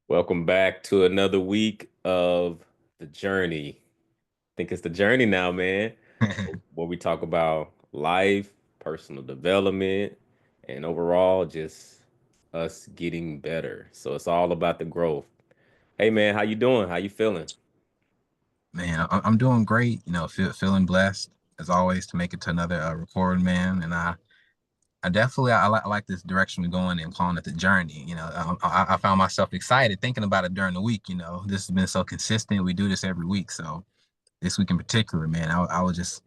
Welcome back to another week of the journey. I think it's the journey now, man, where we talk about life, personal development, and overall just us getting better. So it's all about the growth. Hey, man, how you doing? How you feeling? Man, I'm doing great. Feeling blessed as always to make it to another recording, man. And I definitely I like this direction we're going and calling it the journey. I found myself excited thinking about it during the week. This has been so consistent. We do this every week, so this week in particular, man, I was just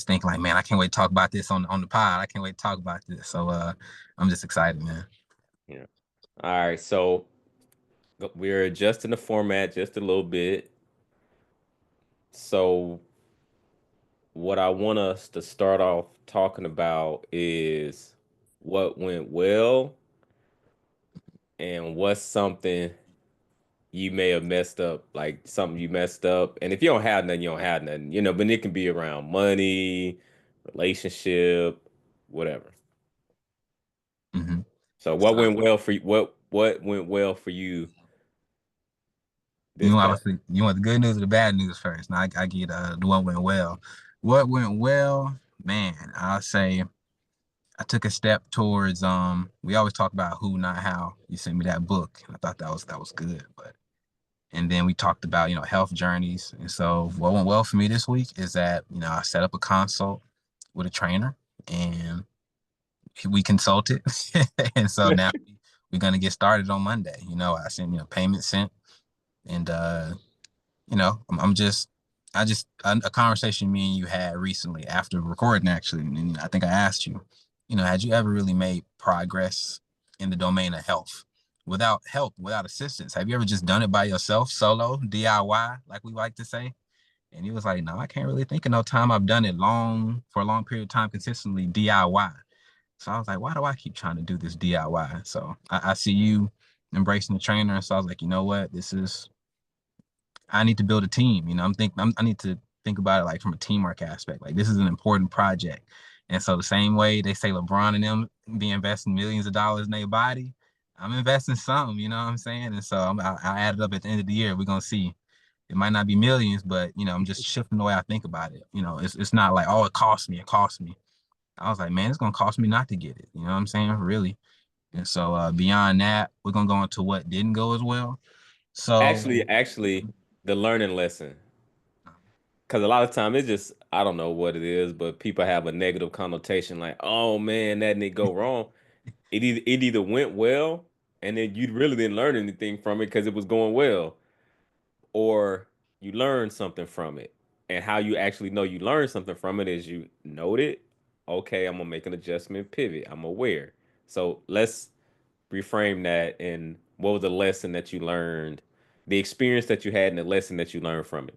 thinking like, man, I can't wait to talk about this on the pod. I can't wait to talk about this. So I'm just excited, man. Yeah. All right, so we're adjusting the format just a little bit. So what I want us to start off talking about is what went well and what's something you may have messed up, like something you messed up. And if you don't have nothing, you don't have nothing, but it can be around money, relationship, whatever. hmm So what So went well for you? What went well for you you this want past? obviously you want the good news or the bad news first. Now I get the what went well. What went well, man? I'll say I took a step towards we always talk about who not how. You sent me that book and I thought that was good. But and then we talked about, health journeys. And so what went well for me this week is that, I set up a consult with a trainer and we consulted. And so now we're gonna get started on Monday. I sent, payment sent and I'm just I just a conversation me and you had recently after recording actually, and I think I asked you, had you ever really made progress in the domain of health without help, without assistance? Have you ever just done it by yourself, solo, DIY, like we like to say? And he was like, no, I can't really think of no time I've done it for a long period of time consistently DIY. So I was like, why do I keep trying to do this DIY? So I see you embracing the trainer. So I was like, you know what? I need to build a team. I need to think about it like from a teamwork aspect. Like this is an important project. And so the same way they say LeBron and them be investing millions of dollars in their body, I'm investing some, you know what I'm saying? And so I add it up at the end of the year. We're gonna see. It might not be millions, but I'm just shifting the way I think about it. It's not like, oh, it cost me, it cost me. I was like, man, it's gonna cost me not to get it. You know what I'm saying? Really. And so beyond that, we're gonna go into what didn't go as well. So Actually, the learning lesson. Because a lot of time it's just, I don't know what it is, but people have a negative connotation like, oh man, that didn't go wrong. It either went well and then you really didn't learn anything from it because it was going well, or you learned something from it. And how you actually know you learned something from it is you note it. Okay, I'm gonna make an adjustment, pivot. I'm aware. So let's reframe that. And what was the lesson that you learned, the experience that you had, and the lesson that you learned from it?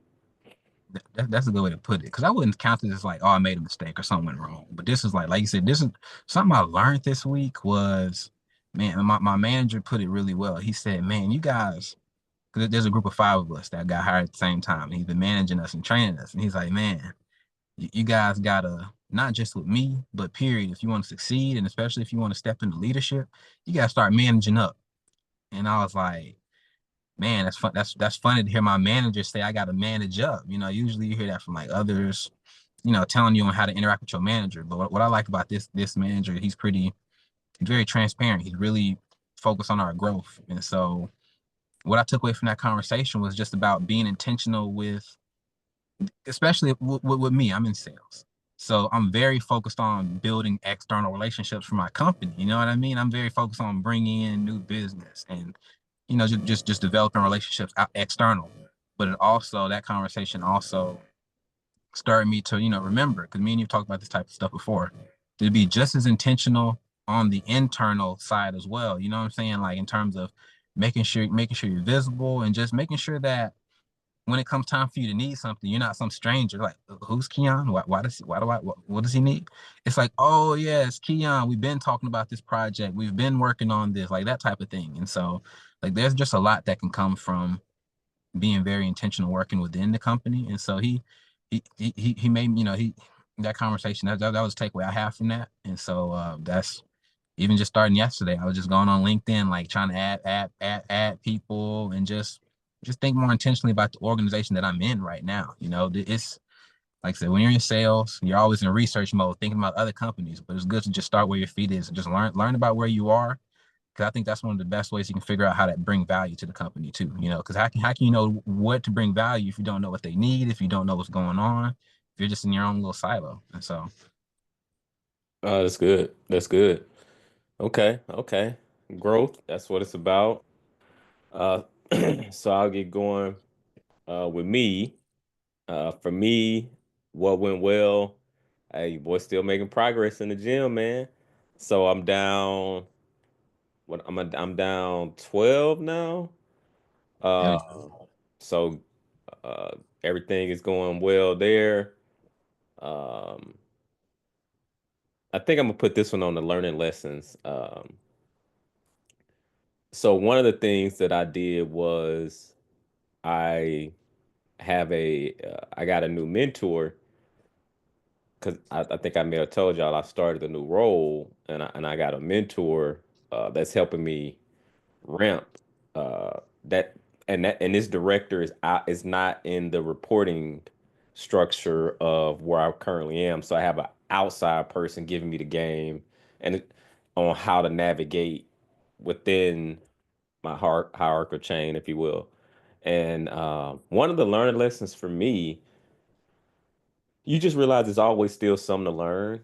that's a good way to put it. Because I wouldn't count it as like, oh, I made a mistake or something went wrong. But this is like you said, this is something I learned this week was, man, my manager put it really well. He said, man, you guys, because there's a group of five of us that got hired at the same time. And he's been managing us and training us. And he's like, man, you guys gotta, not just with me, but period, if you want to succeed, and especially if you want to step into leadership, you gotta start managing up. And I was like, man, that's fun. That's funny to hear my manager say I got to manage up. Usually you hear that from like others, telling you on how to interact with your manager. But what I like about this manager, he's very transparent. He's really focused on our growth. And so what I took away from that conversation was just about being intentional with, especially with me. I'm in sales. So I'm very focused on building external relationships for my company. You know what I mean? I'm very focused on bringing in new business and just developing relationships out external. But it also that conversation also started me to remember, because me and you talked about this type of stuff before, to be just as intentional on the internal side as well. You know what I'm saying? Like in terms of making sure you're visible and just making sure that when it comes time for you to need something, you're not some stranger. Like, who's Keon? What does he need? It's like, oh yeah, it's Keon. We've been talking about this project. We've been working on this, like that type of thing. And so, like, there's just a lot that can come from being very intentional working within the company. And so he made, that conversation, that was a takeaway I have from that. And so that's, even just starting yesterday, I was just going on LinkedIn, like trying to add people and just think more intentionally about the organization that I'm in right now. It's like I said, when you're in sales, you're always in research mode, thinking about other companies. But it's good to just start where your feet is and just learn about where you are. Because I think that's one of the best ways you can figure out how to bring value to the company too. Because how can you know what to bring value if you don't know what they need, if you don't know what's going on, if you're just in your own little silo. And so Oh, that's good. That's good. Okay, okay. Growth, that's what it's about. Uh, so I'll get going with me. For me, what went well? Hey, boy, still making progress in the gym, man. So I'm down. I'm down 12 now. hell Uh, yeah. so uh, everything is going well there. Um, I think I'm gonna put this one on the learning lessons. So one of the things that I did was I I got a new mentor because I think I may have told y'all I started a new role and I got a mentor that's helping me ramp that and this director is not in the reporting structure of where I currently am. So I have an outside person giving me the game on how to navigate within my hierarchical chain, if you will. And one of the learning lessons for me, you just realize there's always still something to learn,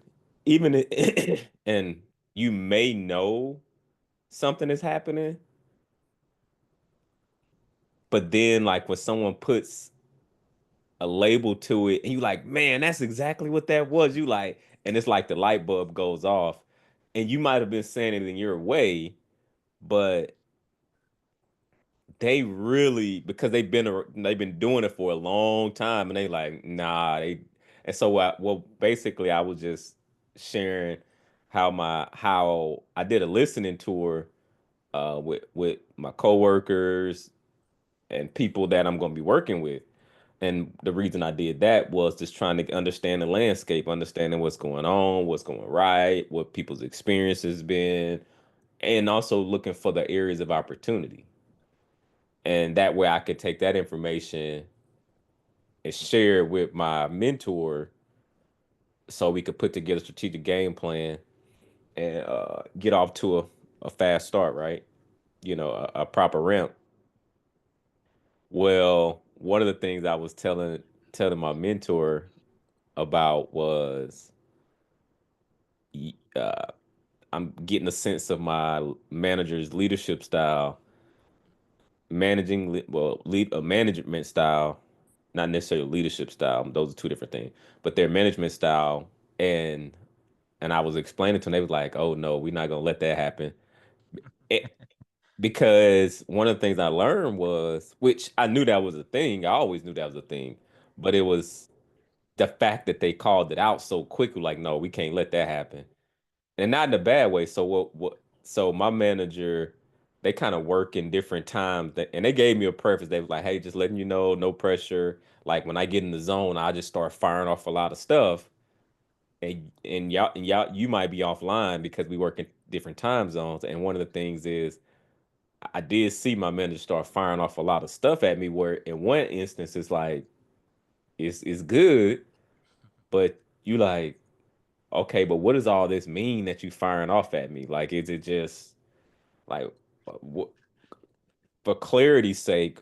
and you may know something is happening, but then like when someone puts a label to it, and you like, man, that's exactly what that was. You like, and it's like the light bulb goes off, and you might have been saying it in your way, but they really because they've been doing it for a long time and they like nah they and so well basically I was just sharing how I did a listening tour with my coworkers and people that I'm going to be working with, and the reason I did that was just trying to understand the landscape, understanding what's going on, what's going right, what people's experiences been, and also looking for the areas of opportunity. And that way I could take that information and share it with my mentor so we could put together a strategic game plan and get off to a fast start, right? A proper ramp. Well, one of the things I was telling my mentor about was uh, I'm getting a sense of my manager's leadership style, lead a management style, not necessarily leadership style. Those are two different things, but their management style. And I was explaining to them, they was like, "Oh no, we're not gonna let that happen." It, because one of the things I learned was, which I knew that was a thing. I always knew that was a thing, but it was the fact that they called it out so quickly. Like, no, we can't let that happen, and not in a bad way. So what? So my manager, they kind of work in different times, and they gave me a preference. They was like, "Hey, just letting you know, no pressure. Like when I get in the zone, I just start firing off a lot of stuff, and y'all you might be offline because we work in different time zones." And one of the things is I did see my manager start firing off a lot of stuff at me. Where in one instance, it's like it's good, but you like okay, but what does all this mean that you firing off at me? Like, is it just like, what, for clarity's sake,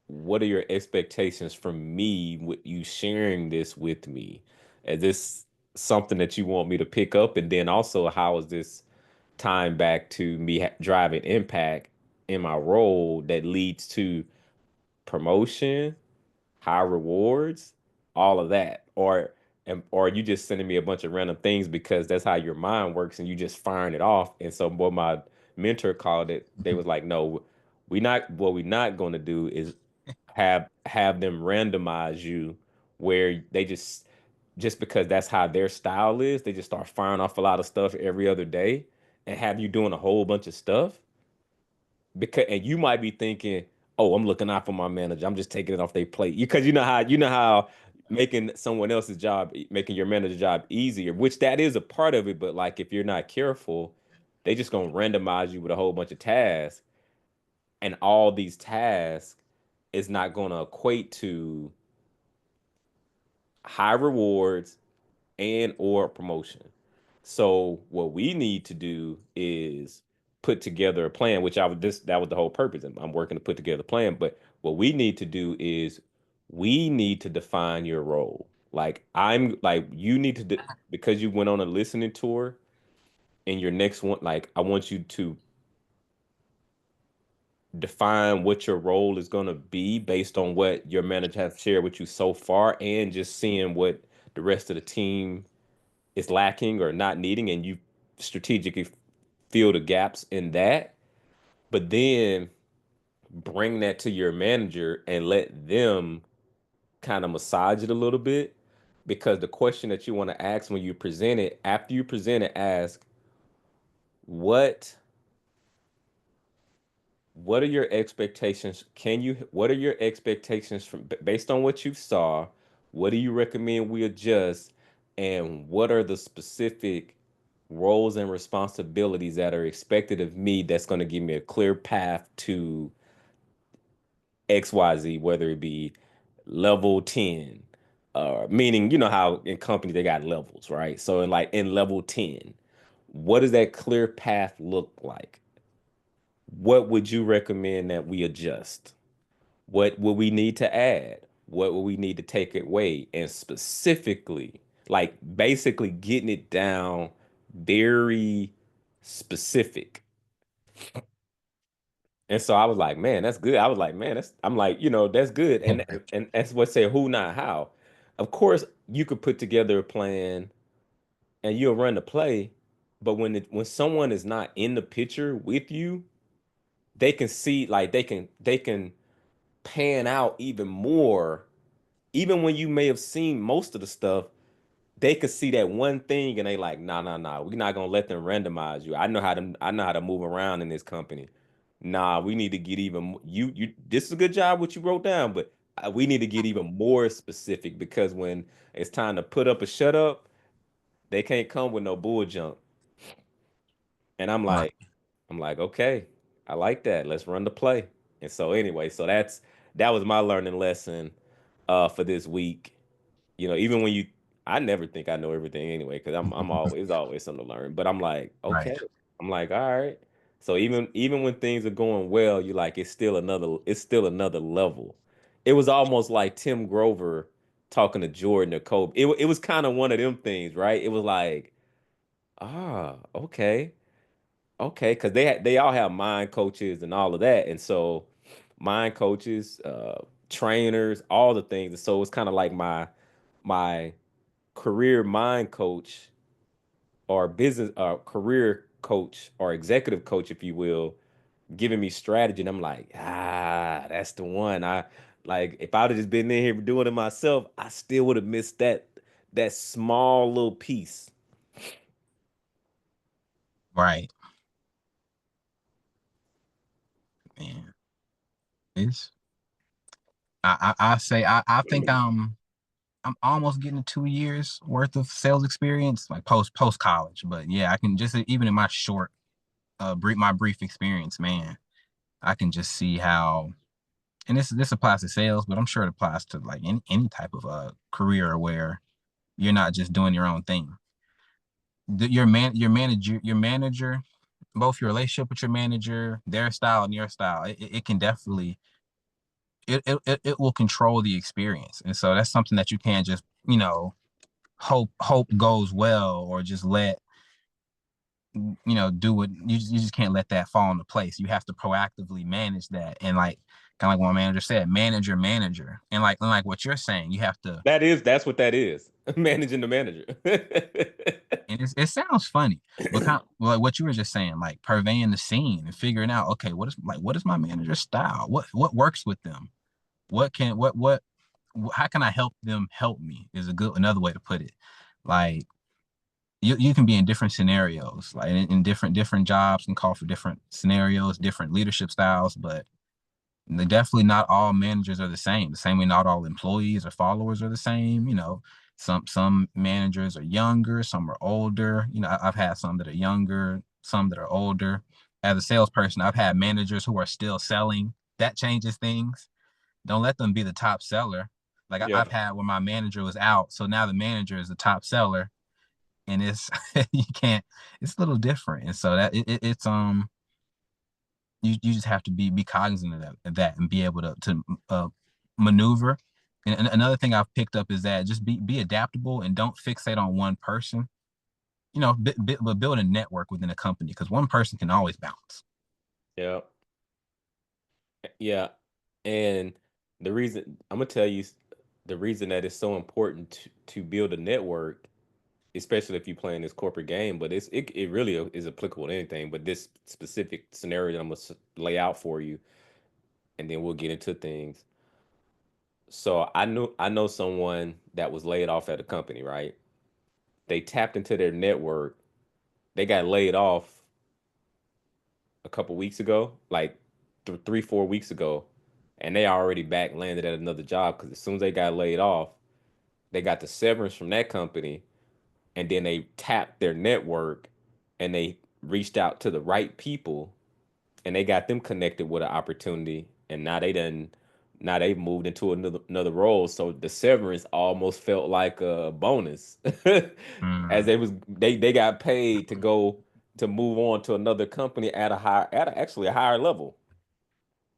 what are your expectations from me with you sharing this with me? Is this something that you want me to pick up? And then also, how is this tying back to me driving impact in my role that leads to promotion, high rewards, all of that, or you just sending me a bunch of random things because that's how your mind works and you just firing it off. And so what my mentor called it, they was like, no, we're not going to do is have them randomize you where they just because that's how their style is, they just start firing off a lot of stuff every other day and have you doing a whole bunch of stuff because and you might be thinking, "Oh, I'm looking out for my manager. I'm just taking it off their plate." Because you know how making someone else's job, making your manager's job easier, which that is a part of it, but like if you're not careful, They just gonna randomize you with a whole bunch of tasks, and all these tasks is not gonna equate to high rewards and or promotion. So what we need to do is put together a plan, which I would this that was the whole purpose. I'm working to put together a plan, but what we need to do is we need to define your role. Like I'm like you need to because you went on a listening tour and your next one, like I want you to define what your role is going to be based on what your manager has shared with you so far and just seeing what the rest of the team is lacking or not needing, and you strategically fill the gaps in that. But then bring that to your manager and let them kind of massage it a little bit. Because the question that you want to ask when you present it, after you present it, ask what what are your expectations? What are your expectations from based on what you saw? What do you recommend we adjust? And what are the specific roles and responsibilities that are expected of me that's going to give me a clear path to XYZ, whether it be level 10, meaning, you know how in companies they got levels, right? So in level 10, what does that clear path look like? What would you recommend that we adjust? What will we need to add? What will we need to take away? And specifically, like basically getting it down very specific. And so I was like, man, that's good. I was like, man, I'm like, that's good. And that's what say who, not how. Of course, you could put together a plan and you'll run the play, but when someone is not in the picture with you, they can see like they can pan out even more. Even when you may have seen most of the stuff, they could see that one thing and they like, nah, nah, nah. We're not gonna let them randomize you. I know how to move around in this company. Nah, we need to get even you this is a good job what you wrote down, but we need to get even more specific because when it's time to put up a shut up, they can't come with no bull junk. And Right. I'm like, okay, I like that. Let's run the play. And so anyway, so that was my learning lesson for this week. Even when I never think I know everything anyway, because I'm always something to learn. But I'm like, Right. okay. I'm like, all right. So even when things are going well, you like it's still another level. It was almost like Tim Grover talking to Jordan or Kobe. It was kind of one of them things, right? It was like, okay. Okay, because they all have mind coaches and all of that, and so mind coaches, trainers, all the things. And so it's kind of like my career mind coach or business career coach or executive coach, if you will, giving me strategy, and I'm like, that's the one. I like if I'd have just been in here doing it myself, I still would have missed that small little piece. Right. Man. It's I say I think I'm almost getting 2 years worth of sales experience, like post college. But yeah, I can just even in my short my brief experience, man, I can just see how, and this applies to sales, but I'm sure it applies to like any type of career where you're not just doing your own thing. Your manager, both your relationship with your manager, their style and your style, it can definitely it will control the experience. And so that's something that you can't just, hope goes well or just let, do what you just can't let that fall into place. You have to proactively manage that. And like kind of like what my manager said, manage your manager. And like what you're saying, you have to, That's what that is. Managing the manager. and it sounds funny, but kind of like what you were just saying, like purveying the scene and figuring out, okay, what is my manager's style? What works with them? What how can I help them help me is another way to put it. Like you can be in different scenarios, like in different jobs and call for different scenarios, different leadership styles, but definitely not all managers are the same. The same way not all employees or followers are the same. Some managers are younger, some are older. I've had some that are younger, some that are older. As a salesperson, I've had managers who are still selling. That changes things. Don't let them be the top seller. Like Yeah. I've had where my manager was out, so now the manager is the top seller, and it's you can't. It's a little different, and so it's you just have to be cognizant of that and be able to maneuver. And another thing I've picked up is that just be adaptable and don't fixate on one person. But build a network within a company because one person can always bounce. Yeah. Yeah. And the reason I'm gonna tell you the reason that it's so important to build a network, especially if you play in this corporate game, but it really is applicable to anything. But this specific scenario that I'm gonna lay out for you, and then we'll get into things. So I know someone that was laid off at a company, right? They tapped into their network. They got laid off a couple weeks ago, like 3 4 weeks ago, and they already back landed at another job because as soon as they got laid off, they got the severance from that company, and then they tapped their network and they reached out to the right people and they got them connected with an opportunity, and now they've moved into another role. So the severance almost felt like a bonus, as Mm, they got paid to go to move on to another company at actually a higher level.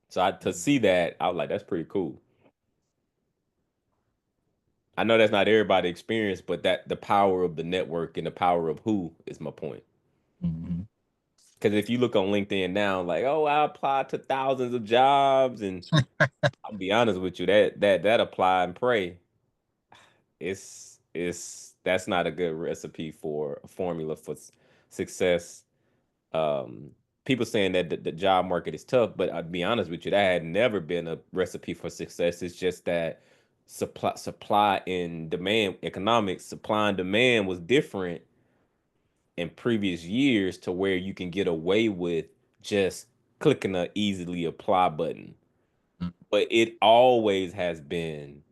So to see that, I was like, that's pretty cool. I know that's not everybody experience, but that the power of the network and the power of who is my point. mhm. Because if you look on LinkedIn now, like, oh, I applied to thousands of jobs, and I'll be honest with you, that apply and pray, it's that's not a good recipe for a formula for success. Um, People saying that the job market is tough, but I'll be honest with you, that had never been a recipe for success. It's just that supply and demand economics, supply and demand was different in previous years to where you can get away with just clicking a easily apply button. Mm, But it always has been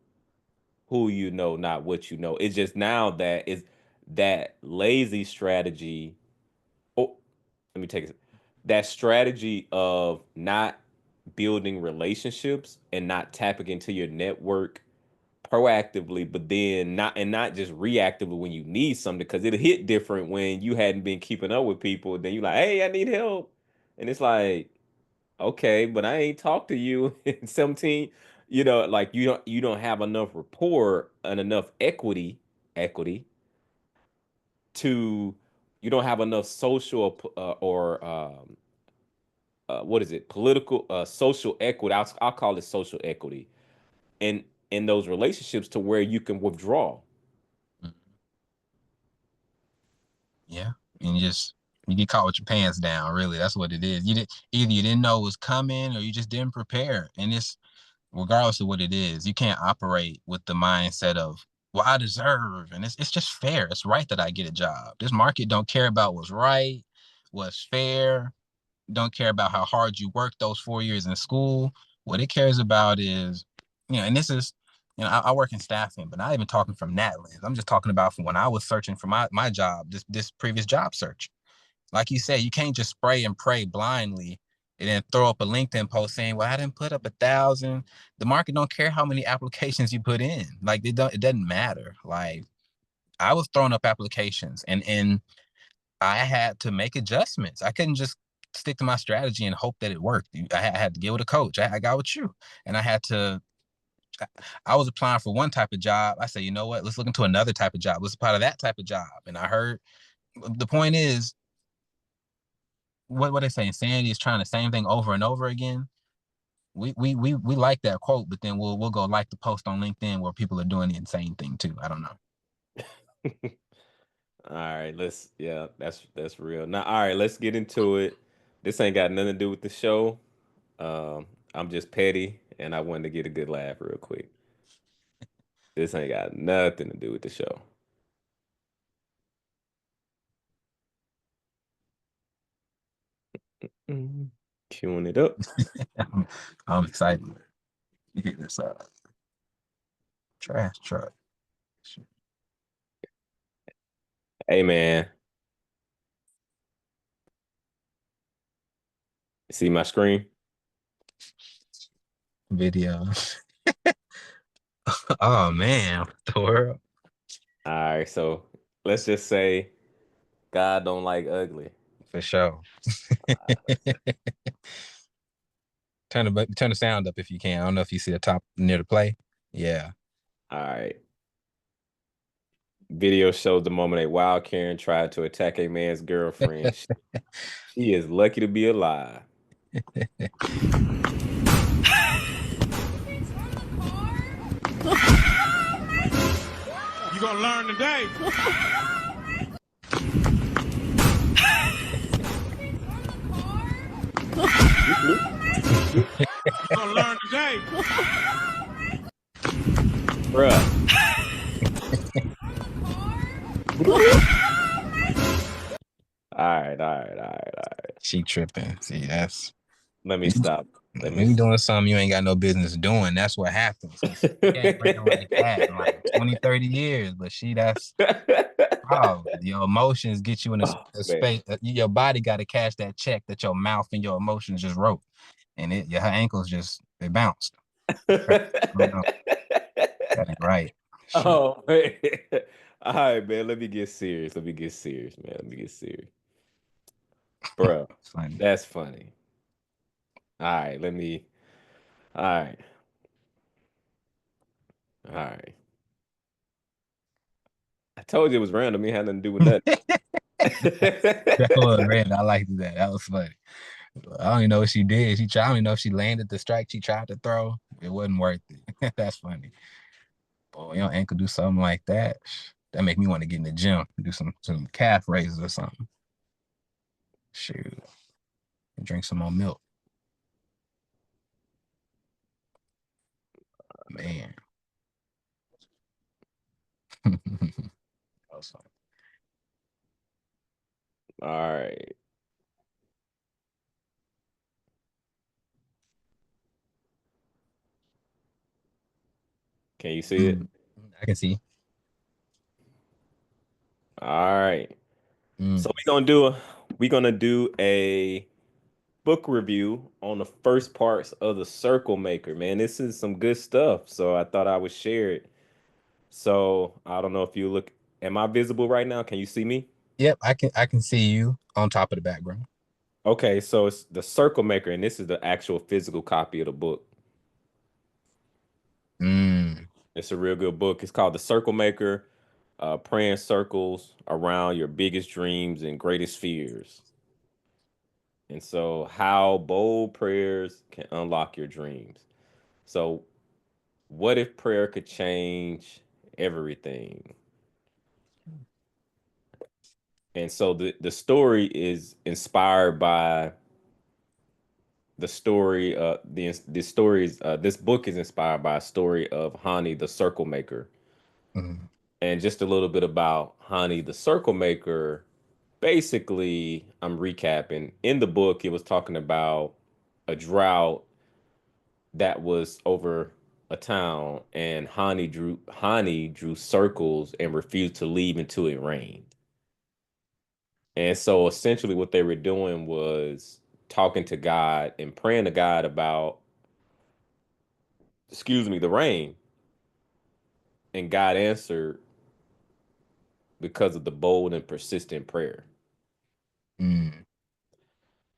who you know, not what you know. It's just now that is that lazy strategy. Oh, let me take it. That strategy of not building relationships and not tapping into your network proactively, but then not just reactively when you need something, because it'll hit different when you hadn't been keeping up with people. Then you like, hey, I need help, and it's like, okay, but I ain't talked to you in 17. Like you don't have enough rapport and enough equity to you don't have enough social or what is it political social equity. I'll call it social equity in those relationships to where you can withdraw. mm. Yeah, and you get caught with your pants down. Really, that's what it is. Either you didn't know it was coming, or you just didn't prepare. And it's regardless of what it is, you can't operate with the mindset of, well, I deserve, and it's just fair. It's right that I get a job. This market don't care about what's right, what's fair. Don't care about how hard you work those 4 years in school. What it cares about is, and this is, I work in staffing, but not even talking from that lens. I'm just talking about from when I was searching for my job, this previous job search. Like you said, you can't just spray and pray blindly and then throw up a LinkedIn post saying, "Well, I didn't put up 1,000." The market don't care how many applications you put in. Like it doesn't matter. Like I was throwing up applications, and I had to make adjustments. I couldn't just stick to my strategy and hope that it worked. I had to get with a coach. I got with you, and I had to. I was applying for one type of job. I said, you know what? Let's look into another type of job. Let's apply to that type of job. And I heard the point is, what they say, insanity is trying the same thing over and over again. We like that quote, but then we'll go like the post on LinkedIn where people are doing the insane thing too. I don't know. All right, yeah, that's real. Now, all right, let's get into it. This ain't got nothing to do with the show. I'm just petty, and I wanted to get a good laugh real quick. This ain't got nothing to do with the show. Mm. Queuing it up. I'm excited. You get this trash truck. Hey man, See my screen? Video. Oh man, what the world? All right, so let's just say God don't like ugly. For sure. Turn the sound up if you can. I don't know if you see the top near the play. Yeah. All right. Video shows the moment a wild Karen tried to attack a man's girlfriend. She is lucky to be alive. You gonna learn today. You gonna learn today. Bruh. All right, all right, all right, all right. She tripping. See, that's Let me stop. Let me when you stop. doing something you ain't got no business doing, that's what happens. She ain't breaking like that in like 20, 30 years, but oh, your emotions get you in Oh a man. space. Your body got to cash that check that your mouth and your emotions just wrote, and her ankles just they bounced. I don't know. That ain't right. Shoot. Oh man. All right, man. Let me get serious. Let me get serious, man. Let me get serious. Bro, It's funny. that's funny. All right, let me. All right. All right. I told you it was random. It had nothing to do with nothing. That was red. I liked that. That was funny. I don't even know what she did. I don't even know if she landed the strike she tried to throw. It wasn't worth it. That's funny. Boy, your ankle do something like that. That make me want to get in the gym, do some calf raises or something. Shoot, drink some more milk. Man. That was funny. All right. Can you see it? Mm, I can see. All right. So Mm. we're gonna do a book review on the first parts of the Circle Maker. Man, this is some good stuff. So I thought I would share it. So I don't know if you look. Am I visible right now? Can you see me? Yep, I can see you on top of the background. Okay, so it's the Circle Maker, and this is the actual physical copy of the book. Mm. It's a real good book. It's called The Circle Maker, Praying Circles Around Your Biggest Dreams and Greatest Fears. And so, how bold prayers can unlock your dreams. So, what if prayer could change everything? And so, the story is inspired by the story. This book is inspired by a story of Hani, the Circle Maker. Mm. And just a little bit about Hani, the Circle Maker. Basically, I'm recapping. In the book, it was talking about a drought that was over a town, and Hani drew circles and refused to leave until it rained. And so essentially what they were doing was talking to God and praying to God about, excuse me, the rain. And God answered because of the bold and persistent prayer. Mm.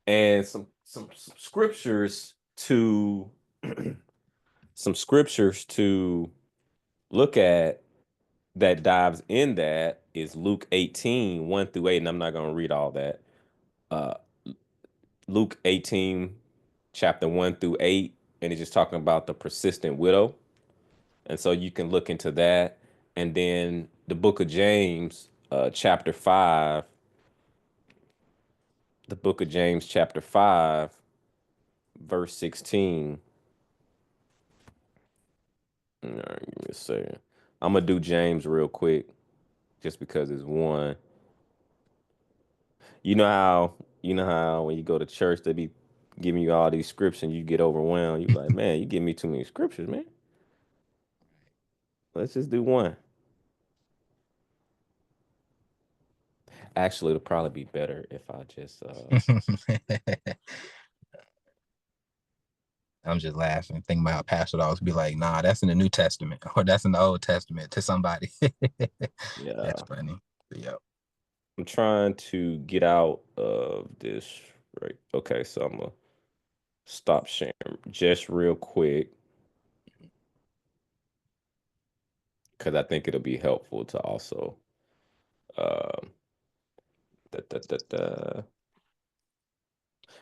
And some scriptures to some scriptures to look at that dives in that is Luke 18, 1 through 8. And I'm not going to read all that. Uh, Luke 18, chapter 1 through 8. And it's just talking about the persistent widow. And so you can look into that. And then the book of James, chapter 5. The book of James, chapter 5, verse 16. All right, give me a second. I'm going to do James real quick just because it's one. You know how when you go to church they be giving you all these scriptures and you get overwhelmed. You like, man, you give me too many scriptures, man. Let's just do one. Actually, it'll probably be better if I just I'm just laughing, thinking about how pastor always be like, nah, that's in the New Testament or that's in the Old Testament to somebody. That's Yeah. funny. But, yeah. I'm trying to get out of this. Right. Okay, so I'm gonna stop sharing just real quick because I think it'll be helpful to also um da, da, da, da.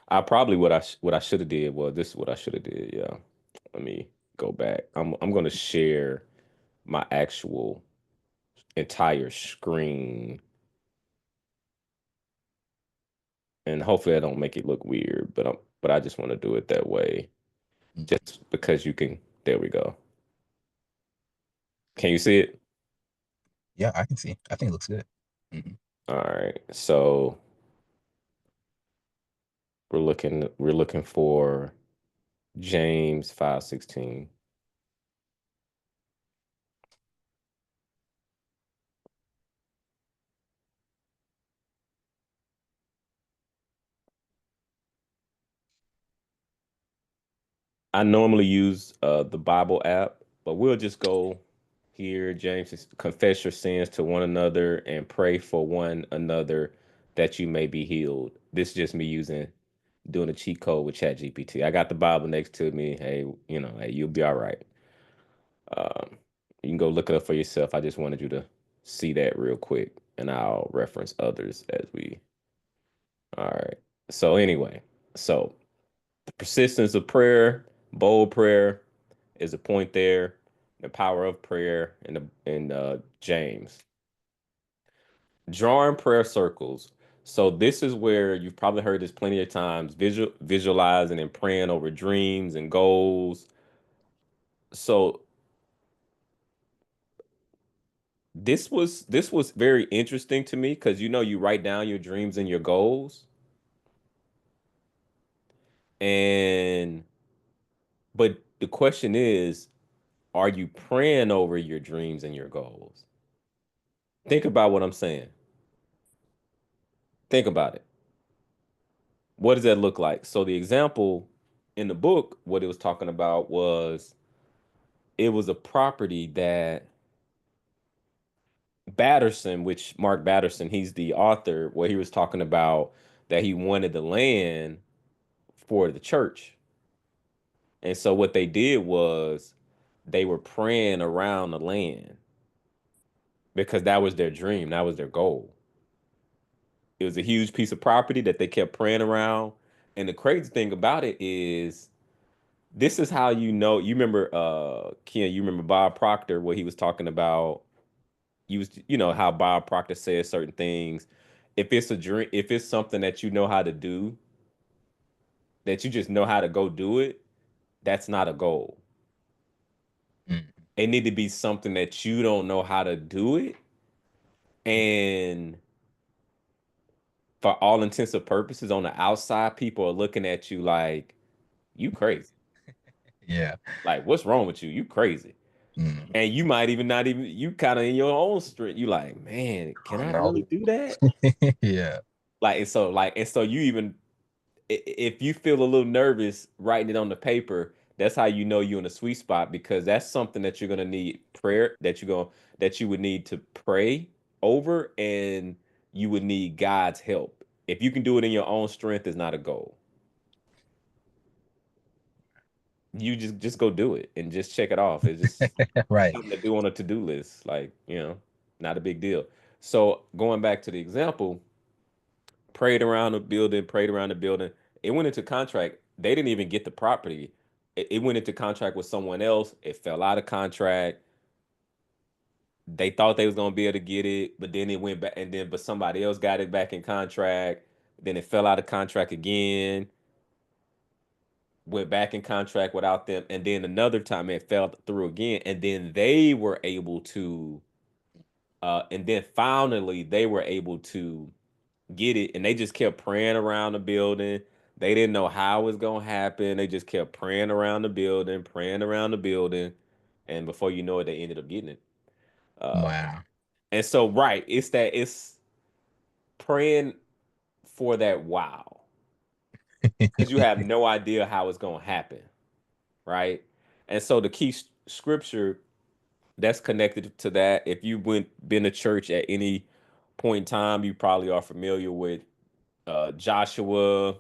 I probably what I should have did was this is what I should have did. Yeah. Let me go back. I'm gonna share my actual entire screen, and hopefully I don't make it look weird, but I just want to do it that way Mhm. just because you can. There we go. Can you see it? Yeah, I can see. I think it looks good. Mhm. All right. So we're looking for James 5:16. I normally use the Bible app, but we'll just go here. James says, confess your sins to one another and pray for one another that you may be healed. This is just me doing a cheat code with ChatGPT. I got the Bible next to me. Hey, hey, you'll be all right. Um, you can go look it up for yourself. I just wanted you to see that real quick, and I'll reference others as we. All right. So anyway, so the persistence of prayer, bold prayer, is a point there. The power of prayer in James. Drawing prayer circles. So this is where you've probably heard this plenty of times. Visualizing and praying over dreams and goals. So this was very interesting to me because you write down your dreams and your goals, and but the question is, are you praying over your dreams and your goals? Think about what I'm saying. Think about it. What does that look like? So the example in the book, what it was talking about was it was a property that Batterson, which Mark Batterson, he's the author, where he was talking about that he wanted the land for the church. And so what they did was they were praying around the land because that was their dream, that was their goal. It was a huge piece of property that they kept praying around. And the crazy thing about it is this is how you remember Ken, you remember Bob Proctor, what he was talking about. How Bob Proctor says certain things. If it's a dream, if it's something that you know how to do, that you just know how to go do it, that's not a goal. Mm. It need to be something that you don't know how to do it. And for all intents and purposes, on the outside, people are looking at you like, you crazy. Yeah. Like, what's wrong with you? You crazy. Mm. And you might even not even, you kind of in your own strength. You like, man, can Oh, I no. really do that? Yeah. And so you even, if you feel a little nervous writing it on the paper, that's how you know you're in a sweet spot because that's something that you're gonna need prayer that you would need to pray over, and you would need God's help. If you can do it in your own strength, is not a goal. You just go do it and just check it off. It's just Right. something to do on a to-do list, like not a big deal. So going back to the example, prayed around the building. It went into contract. They didn't even get the property. It went into contract with someone else. It fell out of contract. They thought they was gonna be able to get it, but then it went back, and then but somebody else got it back in contract. Then it fell out of contract again. Went back in contract without them, and then another time it fell through again, and then they were able to, and then finally they were able to get it, and they just kept praying around the building. They didn't know how it was gonna happen. They just kept praying around the building, and before you know it, they ended up getting it. Uh, Wow. and so, right, it's praying for that wow, because you have no idea how it's gonna happen. right? And so the key scripture that's connected to that, if you been to church at any point in time, you probably are familiar with Joshua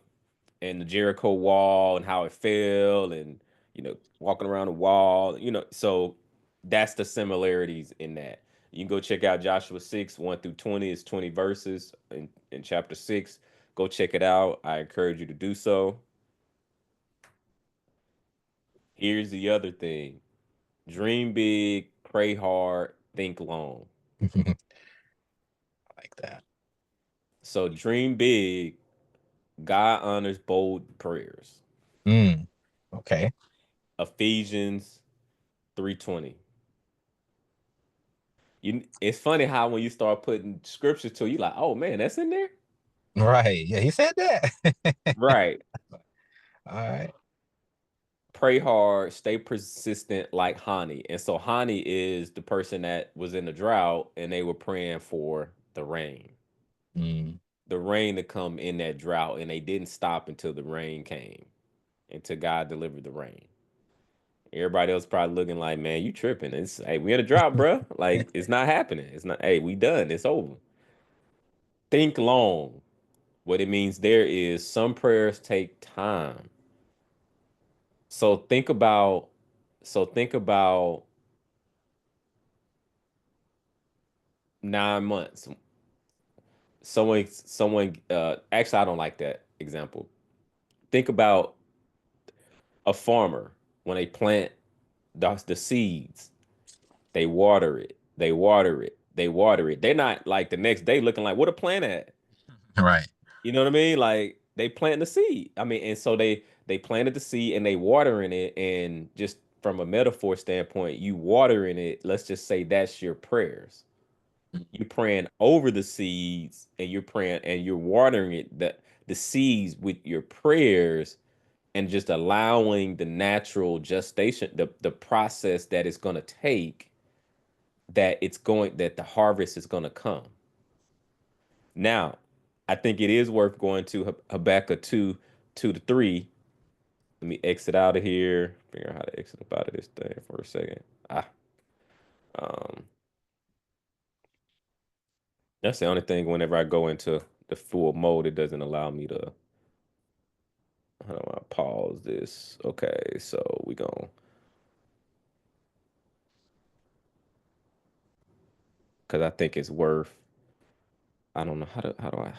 and the Jericho wall and how it fell, and walking around the wall, so that's the similarities in that. You can go check out Joshua 6, 1 through 20. It's 20 verses in chapter 6. Go check it out. I encourage you to do so. Here's the other thing. Dream big, pray hard, think long. I like that. So dream big. God honors bold prayers. Okay. Ephesians 3:20. It's funny how when you start putting scripture to you, like, oh man, that's in there. Right. Yeah, he said that. Right. All right. Pray hard, stay persistent like Hani. And so Hani is the person that was in the drought and they were praying for the rain. The rain to come in that drought, and they didn't stop until the rain came, until God delivered the rain. Everybody else probably looking like, man, you tripping. Hey, we in a drought, bro. Like, it's not happening. It's not, hey, we done. It's over. Think long. What it means there is some prayers take time. So think about 9 months. Someone actually, I don't like that example. Think about a farmer when they plant the seeds. They water it. They water it. They water it. They're not like the next day looking like, what a plant at? Right. You know what I mean? Like, they plant the seed. I mean, and so they planted the seed and they watering it. And just from a metaphor standpoint, you watering it, let's just say that's your prayers. You're praying over the seeds, and you're praying and you're watering it, the seeds with your prayers, and just allowing the natural gestation, the process that it's going to take, that the harvest is going to come. Now, I think it is worth going to Habakkuk 2, 2-3. Let me exit out of here. Figure out how to exit up out of this thing for a second. That's the only thing. Whenever I go into the full mode, it doesn't allow me to. How do I pause this? Okay, so we going because I think it's worth. I don't know how do I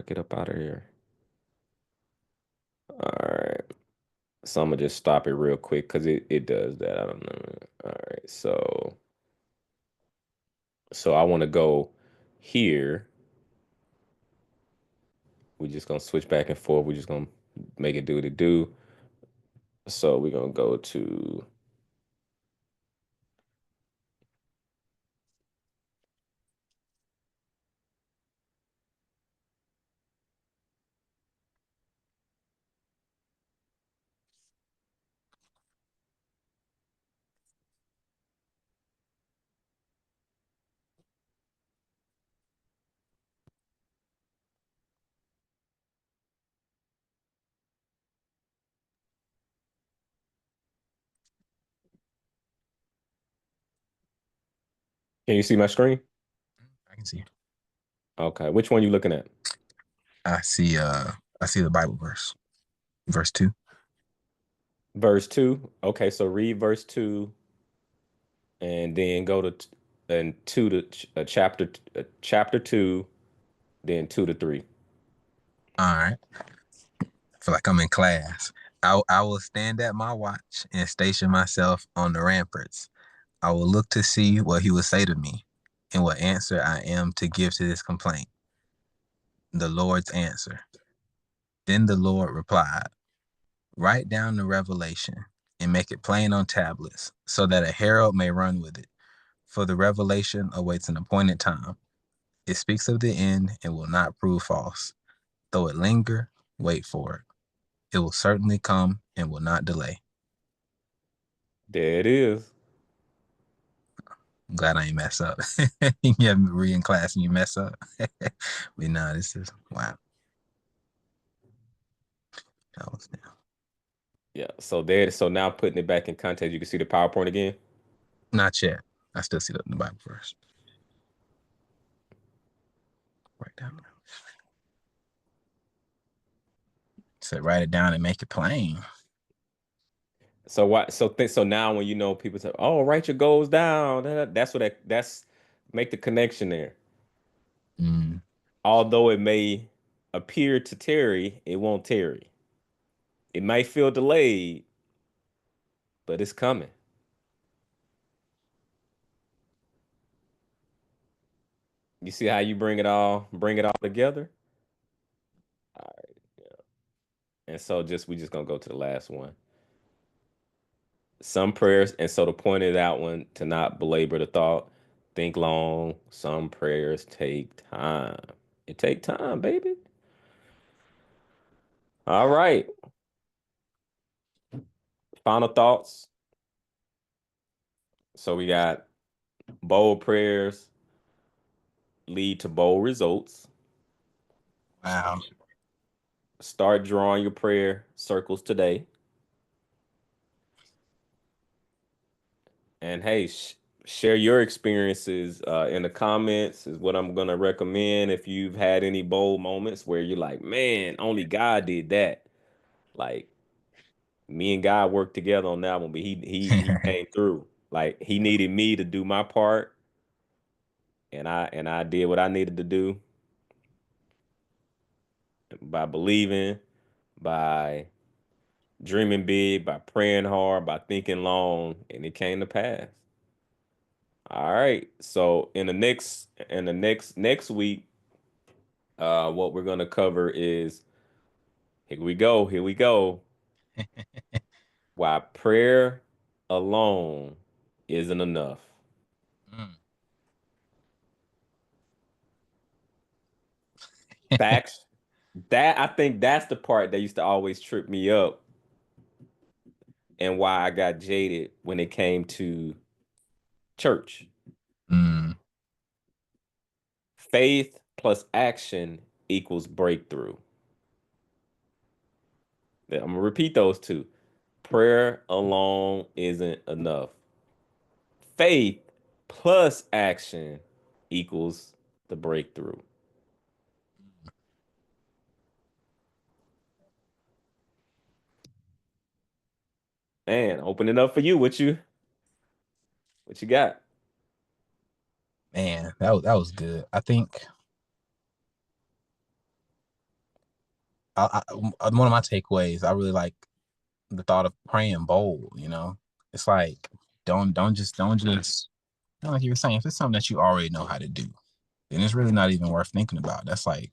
get up out of here? All right. So I'm gonna just stop it real quick because it does that. I don't know. All right, so I want to go here. We're just gonna switch back and forth. We're just gonna make it do what it do. So we're gonna go to. Can you see my screen? I can see. Okay, which one you looking at? I see the Bible verse. Verse 2. Verse 2. Okay, so read verse 2 and then go to and 2 to chapter 2, then 2-3. All right. I feel like I'm in class. I will stand at my watch and station myself on the ramparts. I will look to see what he will say to me and what answer I am to give to this complaint. The Lord's answer. Then the Lord replied, write down the revelation and make it plain on tablets so that a herald may run with it. For the revelation awaits an appointed time. It speaks of the end and will not prove false. Though it linger, wait for it. It will certainly come and will not delay. There it is. I'm glad I ain't mess up. You have me read in class and you mess up. But no, this is wow. That was now. Yeah. So now putting it back in context, you can see the PowerPoint again. Not yet. I still see the Bible verse. Write down. Said write it down and make it plain. So what? So now when people say, "Oh, write your goals down," that's make the connection there. Mm. Although it may appear to tarry, it won't tarry. It might feel delayed, but it's coming. You see how you bring it all together? All right. Yeah. And so we just gonna go to the last one. Some prayers, and so the point of that one to not belabor the thought, think long. Some prayers take time. It take time, baby. All right. Final thoughts. So we got bold prayers lead to bold results. Wow. Start drawing your prayer circles today. And hey, share your experiences in the comments is what I'm gonna recommend. If you've had any bold moments where you're like, man, only God did that. Like me and God worked together on that one, but he came through. Like he needed me to do my part, and I did what I needed to do by believing, by dreaming big, by praying hard, by thinking long, and it came to pass. All right. So in the next week, what we're gonna cover is here we go. Why prayer alone isn't enough. Mm. Facts. I think that's the part that used to always trip me up and why I got jaded when it came to church. Mm. Faith plus action equals breakthrough. I'm gonna repeat those two. Prayer alone isn't enough. Faith plus action equals the breakthrough. Man, open it up for you. What you got? Man, that was good. I think one of my takeaways, I really like the thought of praying bold, you know. It's like don't just like you were saying, if it's something that you already know how to do, then it's really not even worth thinking about. That's like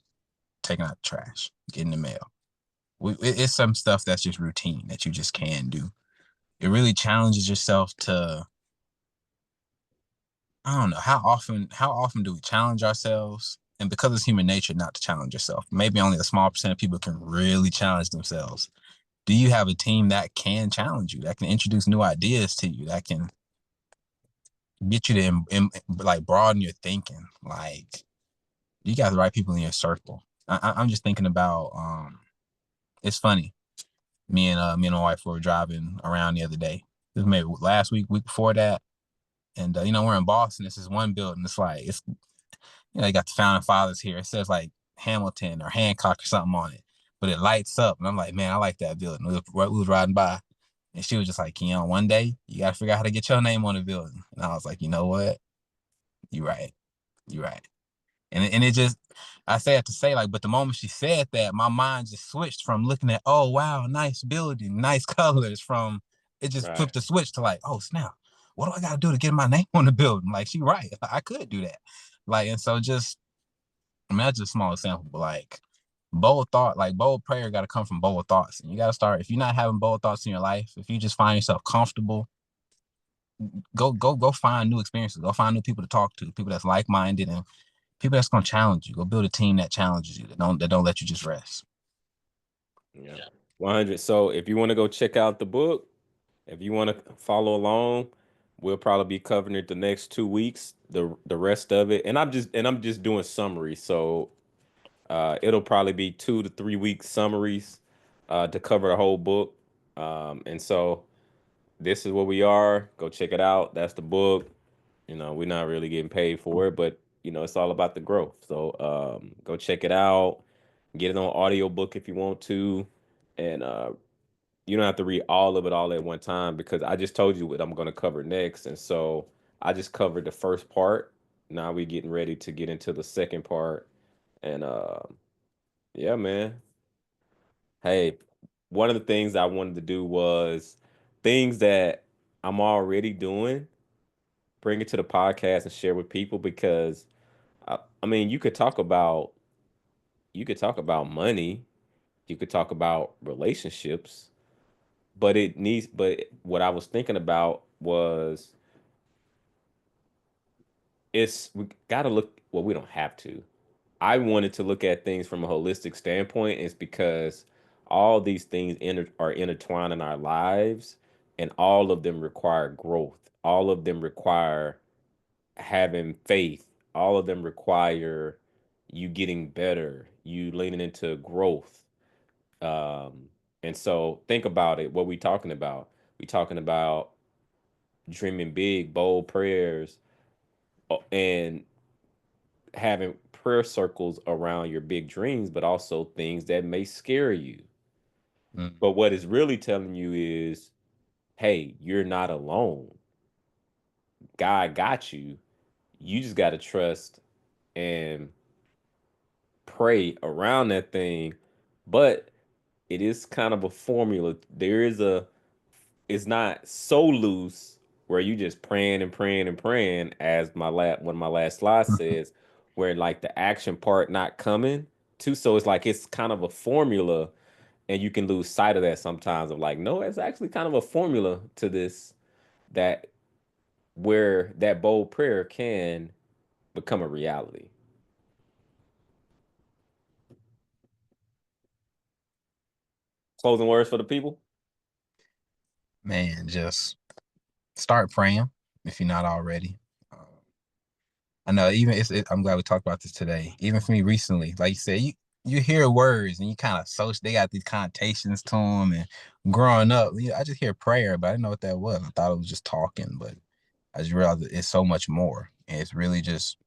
taking out the trash, getting the mail. It's some stuff that's just routine that you just can do. It really challenges yourself to, I don't know, how often do we challenge ourselves? And because it's human nature not to challenge yourself, maybe only a small percent of people can really challenge themselves. Do you have a team that can challenge you, that can introduce new ideas to you, that can get you to like broaden your thinking? Like you got the right people in your circle. I'm just thinking about it's funny. Me and my wife were driving around the other day. This was maybe last week before that. And we're in Boston. This is one building. It's like they got the founding fathers here. It says like Hamilton or Hancock or something on it, but it lights up. And I'm like, man, I like that building. We was riding by, and she was just like, one day you got to figure out how to get your name on the building. And I was like, you know what? You're right. You're right. And it just, I say it to say like, but the moment she said that, my mind just switched from looking at, oh wow, nice building, nice colors, from it just Right. flipped the switch to like, oh snap, what do I gotta do to get my name on the building? Like she right, I could do that. Like, and so just, I mean, that's just a small example, but like bold thought, like bold prayer gotta come from bold thoughts. And you gotta start, if you're not having bold thoughts in your life, if you just find yourself comfortable, go find new experiences, go find new people to talk to, people that's like-minded and people that's gonna challenge you. Go build a team that challenges you, that don't let you just rest. Yeah. 100. So if you want to go check out the book, if you want to follow along, we'll probably be covering it the next 2 weeks, the rest of it. And I'm just doing summaries. So it'll probably be 2 to 3 week summaries to cover the whole book. And so this is where we are. Go check it out. That's the book. We're not really getting paid for it, but it's all about the growth. So go check it out. Get it on audiobook if you want to. And you don't have to read all of it all at one time because I just told you what I'm going to cover next. And so I just covered the first part. Now we're getting ready to get into the second part. And yeah, man. Hey, one of the things I wanted to do was things that I'm already doing, bring it to the podcast and share with people because I mean, you could talk about money, you could talk about relationships, but what I was thinking about was we got to look, well, we don't have to. I wanted to look at things from a holistic standpoint. It's because all these things are intertwined in our lives, and all of them require growth. All of them require having faith. All of them require you getting better, you leaning into growth. Um, and so think about it. What we talking about? We talking about dreaming big, bold prayers, and having prayer circles around your big dreams, but also things that may scare you. Mm. But what it's really telling you is, hey, you're not alone. God got you. You just got to trust and pray around that thing. But it is kind of a formula. It's not so loose where you just praying and praying and praying, as one of my last slides says, where like the action part not coming too. So it's like it's kind of a formula, and you can lose sight of that sometimes. Of like, no, it's actually kind of a formula to this, that where that bold prayer can become a reality. Closing words for the people. Man, just start praying if you're not already. I know even I'm glad we talked about this today. Even for me recently, like you said, you hear words and you kind of they got these connotations to them. And growing up, I just hear prayer, but I didn't know what that was. I thought it was just talking, but I just realized that it's so much more. And it's really just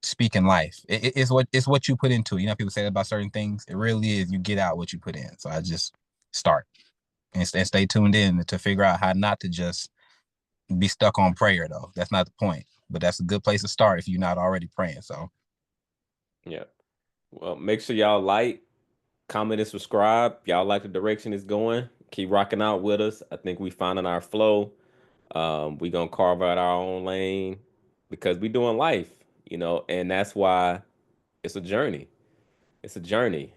speaking life. It's what you put into it. You know, people say that about certain things. It really is. You get out what you put in. So I just start and stay tuned in to figure out how not to just be stuck on prayer though. That's not the point. But that's a good place to start if you're not already praying. So Yeah. Well, make sure y'all like, comment, and subscribe. Y'all like the direction it's going. Keep rocking out with us. I think we finding our flow. We gonna carve out our own lane because we doing life, and that's why it's a journey. It's a journey.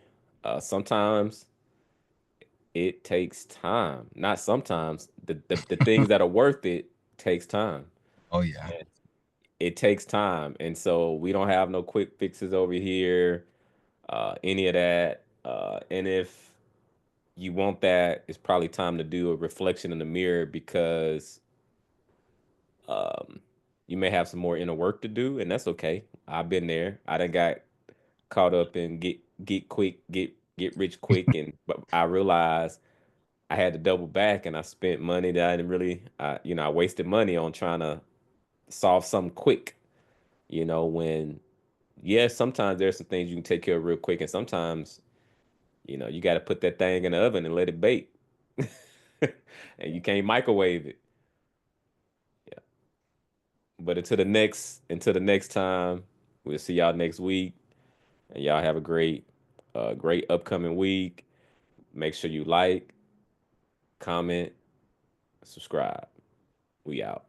Sometimes it takes time. Not sometimes. The things that are worth it takes time. oh yeah. And it takes time. And so we don't have no quick fixes over here, any of that. And if you want that, it's probably time to do a reflection in the mirror because um, you may have some more inner work to do, and that's okay. I've been there. I done got caught up in get quick, get rich quick, and but I realized I had to double back, and I spent money that I didn't really, I wasted money on trying to solve something quick. When yes, sometimes there's some things you can take care of real quick, and sometimes you got to put that thing in the oven and let it bake, and you can't microwave it. Yeah. But until the next time, we'll see y'all next week, and y'all have a great upcoming week. Make sure you like, comment, subscribe. We out.